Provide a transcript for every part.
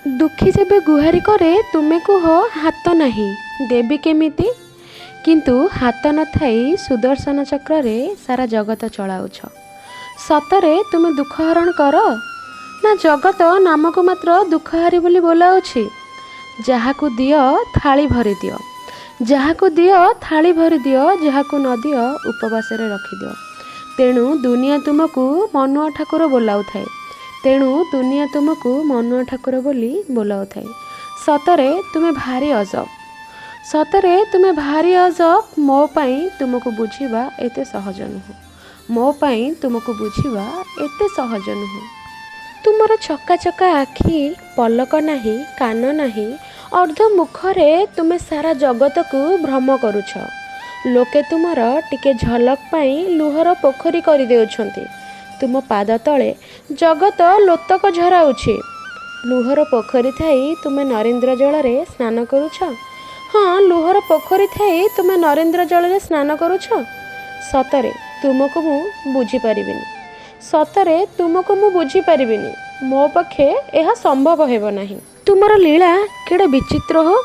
दुखी जेबे गुहारी करे तुमे कुह हाथ नाही देवी केमिति, किंतु हाथ न थाई सुदर्शन चक्र रे सारा जगत चलाउछ। सतरे तुमे दुख हरण कर ना जगत नामक मात्र दुखहारी बोली बोलाउछि। जहाकु दियो थाली भरी दियो, जहाकु दियो थाली भरी दियो, जहाकु न दियो उपवास रे रखी दियो। तेणु दुनिया तुमको मनुआ ठाकुर बोलाउ थाए, तेणु दुनिया तुमको मनुआ ठाकुर बोली बोलाउ थाए। सतरे तुमे भारी अजब, सतरे तुमे भारी अजब। मो पाई तुमको बुझीबा एते सहज नुह, मो पाई तुमको बुझीबा एते सहज नुह। तुमर चका चका आखि, पलक नाही, कान नाही, अर्ध मुखरे तुमे सारा जगत को भ्रम करुछ। लोके तुमर टिके झलक पाई लुहर पोखरी कर देउछंती। तुम पाद तले जगत लोतक झराउछि। लुहर पोखरी थाई तुमे नरेंद्र जल रे स्नान करुछ। हाँ, लुहर पोखरी थाई तुमे नरेंद्र जल रे स्नान करुछ। सतरे तुमको मु बुझी परिबिनी, सतरे तुमको मु बुझी परिबिनी। मो पक्षे यह संभव हेब नाही। तुमर लीला केड़े विचित्र हो।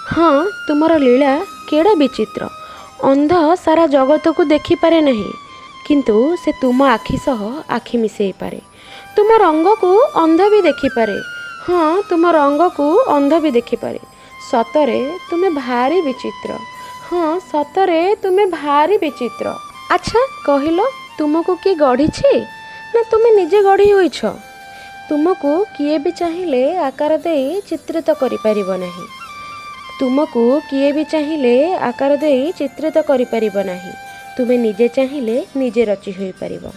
हाँ, तुमर लीला केड़े विचित्र। अंध सारा जगत को देखी पारे नहीं, किंतु से तुम आखि सह आखि मिसेई पारे। तुम रंग को अंध भी देखी पारे। हाँ, तुम रंग को अंध भी देखी पारे। सतरे तुमे भारी विचित्र। हाँ, सतरे तुमे भारी विचित्र। अच्छा कहिलो, तुमको किए गढ़ी ना तुमे निजे गढ़ी होइछ? तुमको किए भी चाहिए आकार दे चित्रित करि परिबो नाही। तुमको किए भी चाहिए आकार दे चित्रित करि परिबो नाही। तुमे निजे चाहिए निजे रचि होई परिबो।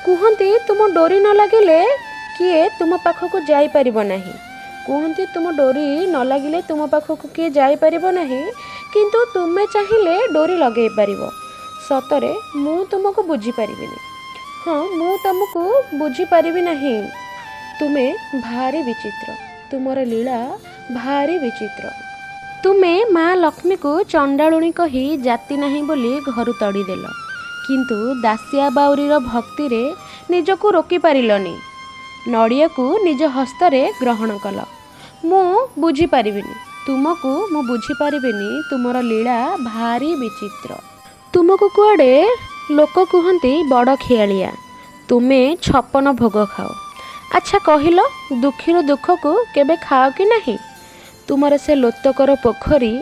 कुहंती तुम डोरी न लागिले किए तुम पाखक जाई परिबो नाही। कुहंती तुम डोरी न लागिले तुम पाखक किए जाई परिबो नाही, किंतु तुमे चाहिए डोरी लगेई परिबो। सतरे मु तुमको बुझी परिबिनी। हाँ, मु तुमको बुझी परिबी नहीं। तुमे भारी विचित्र, तुमर लीला भारी विचित्र। तुमे माँ लक्ष्मी को चंडालुणी कही जाति नहीं बोली घर तड़ीदेल, किंतु दासिया बाउरीर भक्ति रे निजको रोकी पारिलनी। नड़िया को निज हस्तरे ग्रहण कल। मु बुझी पारिबिनी, तुमको मु बुझी पारिबिनी। तुमर लीला भारी विचित्र। तुमको कुआडे लोक कुहंती बड़ खियालिया, तुमे 56 भोग खाओ। अच्छा कहिलो, दुखीर दुख को केबे खाओ कि नहीं? तुमर से लोतकर पोखरी,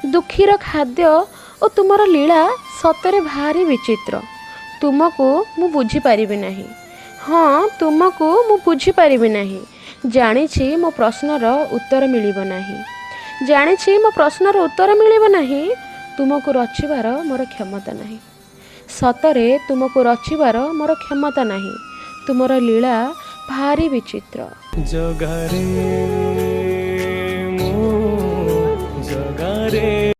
दुखीर खाद्य और तुमर लीला सतरे भारी विचित्र। तुमको मु बुझी पारिबी नहीं। हाँ, तुमको मु बुझी पारिबी नहीं। जानिछि मो प्रश्नर उत्तर मिलिब नाही, जानिछि मो प्रश्नर उत्तर मिलिब नाही। तुमको रचिबार मोर क्षमता नहीं। सतरे तुमको रचिबार मोर क्षमता नहीं। तुमर लीला भारी विचित्र। जगारे